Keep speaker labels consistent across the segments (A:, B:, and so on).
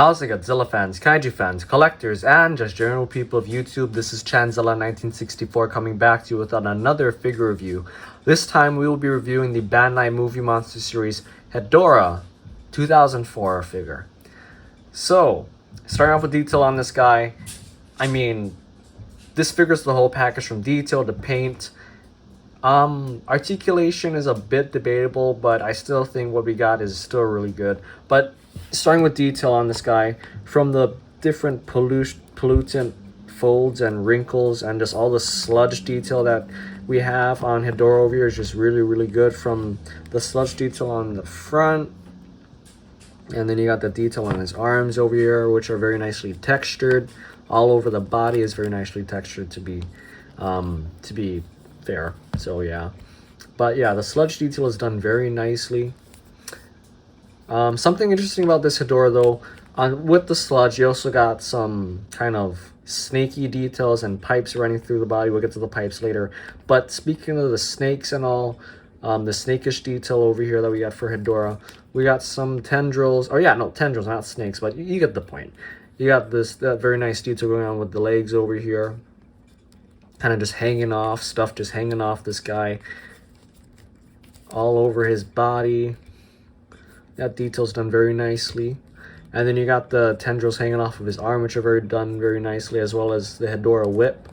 A: How's it, Godzilla fans, kaiju fans, collectors, and just general people of YouTube? This is Chanzilla1964 coming back to you with another figure review. This time we will be reviewing the Bandai Movie Monster Series Hedorah 2004 figure. So, starting off with detail on this guy, I mean, this figure's the whole package from detail to paint. Articulation is a bit debatable, but I still think what we got is still really good. But starting with detail on this guy, from the different pollutant folds and wrinkles and just all the sludge detail that we have on Hedorah over here is just really good. From the sludge detail on the front, and then you got the detail on his arms over here, which are very nicely textured. All over the body is very nicely textured to be fair. So yeah, but yeah, the sludge detail is done very nicely. Something interesting about this Hedorah though, with the sludge, you also got some kind of snaky details and pipes running through the body. We'll get to the pipes later. But speaking of the snakes and all, the snakish detail over here that we got for Hedorah, we got some tendrils. Oh yeah, no, tendrils, not snakes, but you get the point. You got that very nice detail going on with the legs over here. Kind of just hanging off, stuff just hanging off this guy. All over his body. That detail's done very nicely. And then you got the tendrils hanging off of his arm, which are done very nicely, as well as the Hedorah whip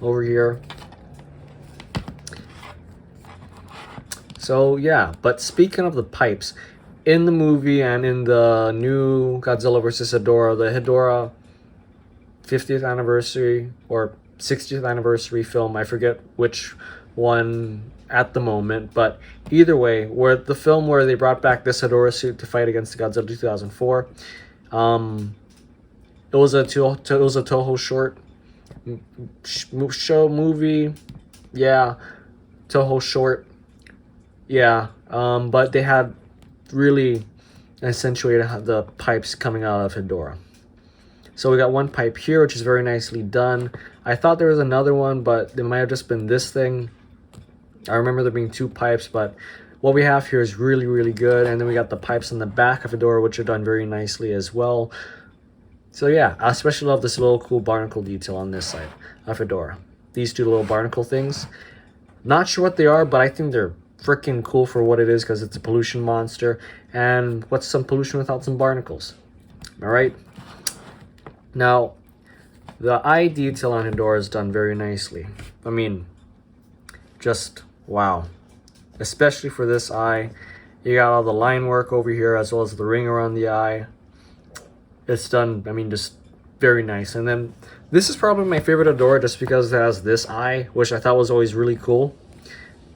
A: over here. So yeah, but speaking of the pipes, in the movie and in the new Godzilla vs. Hedorah, the Hedorah 50th anniversary or 60th anniversary film, I forget which one at the moment, but either way, where the film where they brought back this Hedorah suit to fight against Godzilla 2004, it was a Toho short movie, yeah, Toho short, yeah, but they had really accentuated the pipes coming out of Hedorah. So we got one pipe here, which is very nicely done. I thought there was another one, but it might have just been this thing. I remember there being two pipes, but what we have here is really good. And then we got the pipes on the back of Hedorah, which are done very nicely as well. So yeah, I especially love this little cool barnacle detail on this side of Hedorah. These two little barnacle things. Not sure what they are, but I think they're freaking cool for what it is, because it's a pollution monster. And what's some pollution without some barnacles? All right. Now, the eye detail on Hedorah is done very nicely. I mean, just wow. Especially for this eye. You got all the line work over here as well as the ring around the eye. It's done, I mean, just very nice. And then this is probably my favorite Hedorah just because it has this eye, which I thought was always really cool.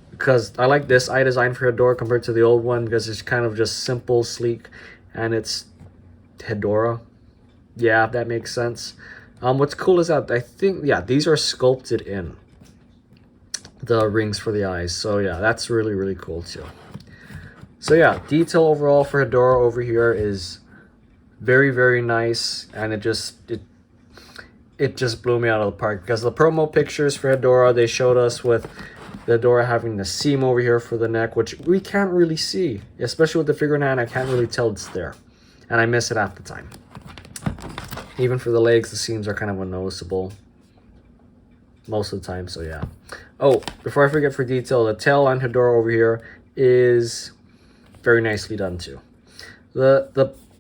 A: Because I like this eye design for Hedorah compared to the old one, because it's kind of just simple, sleek, and it's Hedorah. Yeah, that makes sense. What's cool is that I think, yeah, these are sculpted in the rings for the eyes. So yeah, that's really cool too. So yeah, detail overall for Hedorah over here is very nice, and it just blew me out of the park, because the promo pictures for Hedorah, they showed us with the Hedorah having the seam over here for the neck, which we can't really see, especially with the figure in hand. I can't really tell it's there, and I miss it half the time. Even for the legs, the seams are kind of unnoticeable most of the time, so yeah. Oh, before I forget for detail, the tail on Hedorah over here is very nicely done too.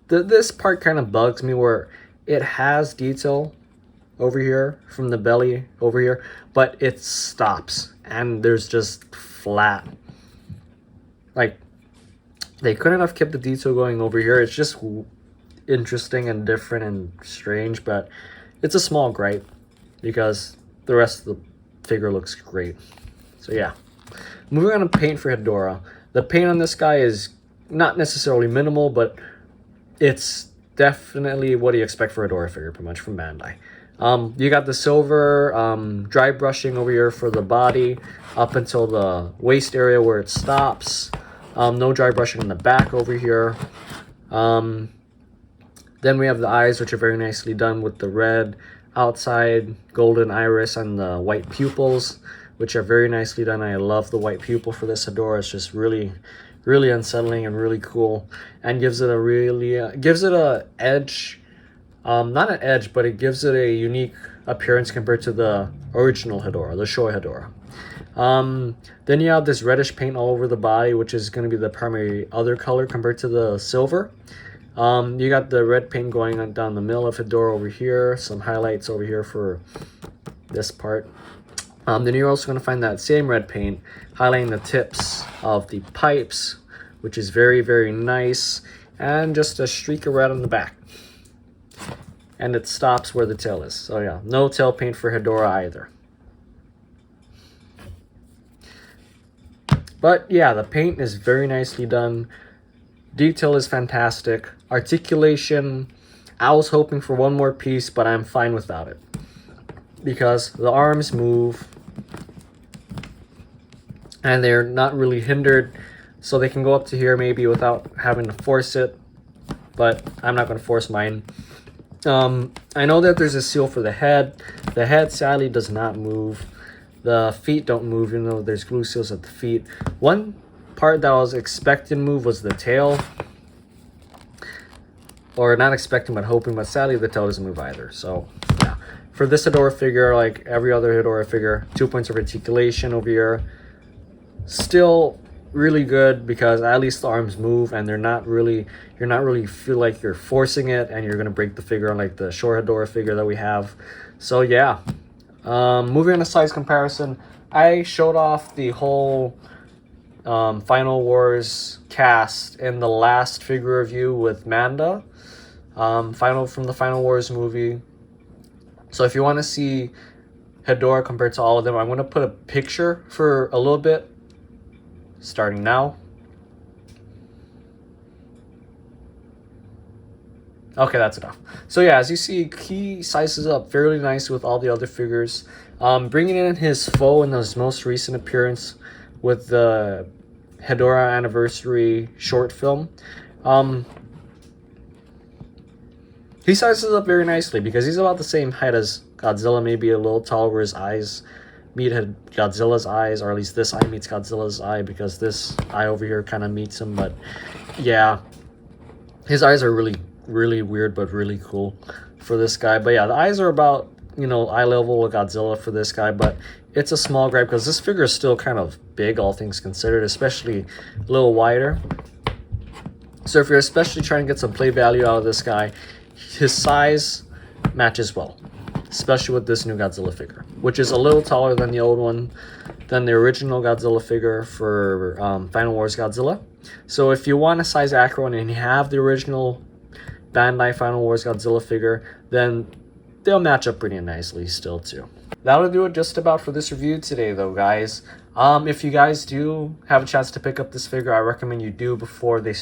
A: This part kind of bugs me, where it has detail over here from the belly over here, but it stops and there's just flat. Like, they couldn't have kept the detail going over here. It's just interesting and different and strange, but it's a small gripe because the rest of the figure looks great. So yeah, moving on to paint for Hedorah. The paint on this guy is not necessarily minimal, but it's definitely what you expect for a Hedorah figure, pretty much, from Bandai. You got the silver dry brushing over here for the body up until the waist area where it stops. No dry brushing in the back over here. Then we have the eyes, which are very nicely done with the red outside golden iris and the white pupils, which are very nicely done. I love the white pupil for this Hedorah. It's just really really unsettling and really cool, and gives it a really gives it a edge, not an edge, but it gives it a unique appearance compared to the original Hedorah, the Showa Hedorah. Then you have this reddish paint all over the body, which is going to be the primary other color compared to the silver. You got the red paint going on down the middle of Hedorah over here, some highlights over here for this part. Then you're also going to find that same red paint highlighting the tips of the pipes, which is very, very nice, and just a streak of red on the back. And it stops where the tail is. So yeah, no tail paint for Hedorah either. But yeah, the paint is very nicely done. Detail is fantastic. Articulation, I was hoping for one more piece, but I'm fine without it, because the arms move and they're not really hindered, so they can go up to here maybe without having to force it, but I'm not going to force mine. I know that there's a seal for the head. The head sadly does not move. The feet don't move, even though there's glue seals at the feet. One part that I was expecting to move was the tail, or not expecting but hoping, but sadly the tail doesn't move either. So yeah, for this Hedorah figure, like every other Hedorah figure, 2 points of articulation over here. Still really good, because at least the arms move and you're not really feel like you're forcing it and you're gonna break the figure unlike the Showa Hedorah figure that we have. So yeah, moving on to size comparison, I showed off the whole Final Wars cast in the last figure review with Manda, from the Final Wars movie. So if you want to see Hedorah compared to all of them, I'm going to put a picture for a little bit, starting now. Okay, that's enough. So yeah, as you see, he sizes up fairly nice with all the other figures. Bringing in his foe in his most recent appearance with the Hedorah Anniversary short film. He sizes up very nicely because he's about the same height as Godzilla, maybe a little taller where his eyes meet Godzilla's eyes, or at least this eye meets Godzilla's eye, because this eye over here kind of meets him. But yeah, his eyes are really, really weird but really cool for this guy. But yeah, the eyes are about, you know, eye level with Godzilla for this guy, but it's a small grab because this figure is still kind of big, all things considered, especially a little wider. So if you're especially trying to get some play value out of this guy, his size matches well, especially with this new Godzilla figure, which is a little taller than the old one, than the original Godzilla figure for Final Wars Godzilla. So if you want a size accurate one and you have the original Bandai Final Wars Godzilla figure, then they'll match up pretty nicely still too. That'll do it just about for this review today though, guys. If you guys do have a chance to pick up this figure, I recommend you do before they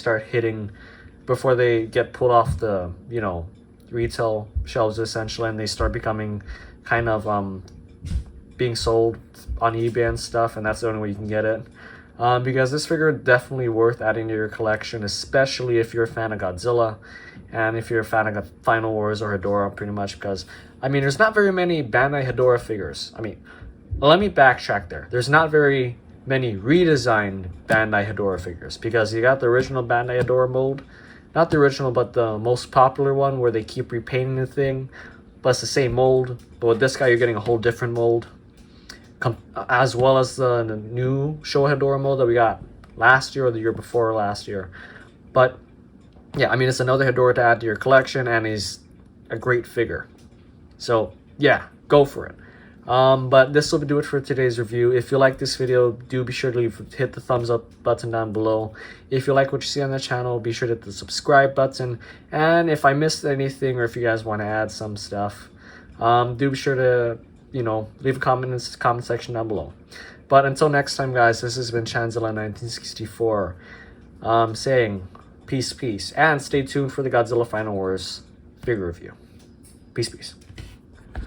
A: get pulled off the, you know, retail shelves essentially, and they start becoming kind of being sold on eBay and stuff, and that's the only way you can get it. Because this figure is definitely worth adding to your collection, especially if you're a fan of Godzilla and if you're a fan of Final Wars or Hedorah, pretty much, because I mean there's not very many Bandai Hedorah figures. I mean, let me backtrack there. There's not very many redesigned Bandai Hedorah figures, because you got the original Bandai Hedorah mold, not the original but the most popular one where they keep repainting the thing, but it's the same mold. But with this guy you're getting a whole different mold, as well as the new Showa Hedorah mold that we got last year or the year before last year. But yeah, I mean, it's another Hedorah to add to your collection, and he's a great figure. So yeah, go for it. But this will do it for today's review. If you like this video, do be sure to hit the thumbs up button down below. If you like what you see on the channel, be sure to hit the subscribe button. And if I missed anything, or if you guys want to add some stuff, do be sure to, you know, leave a comment in the comment section down below. But until next time, guys, this has been Chanzilla1964 saying peace, peace, and stay tuned for the Godzilla Final Wars figure review. Peace, peace.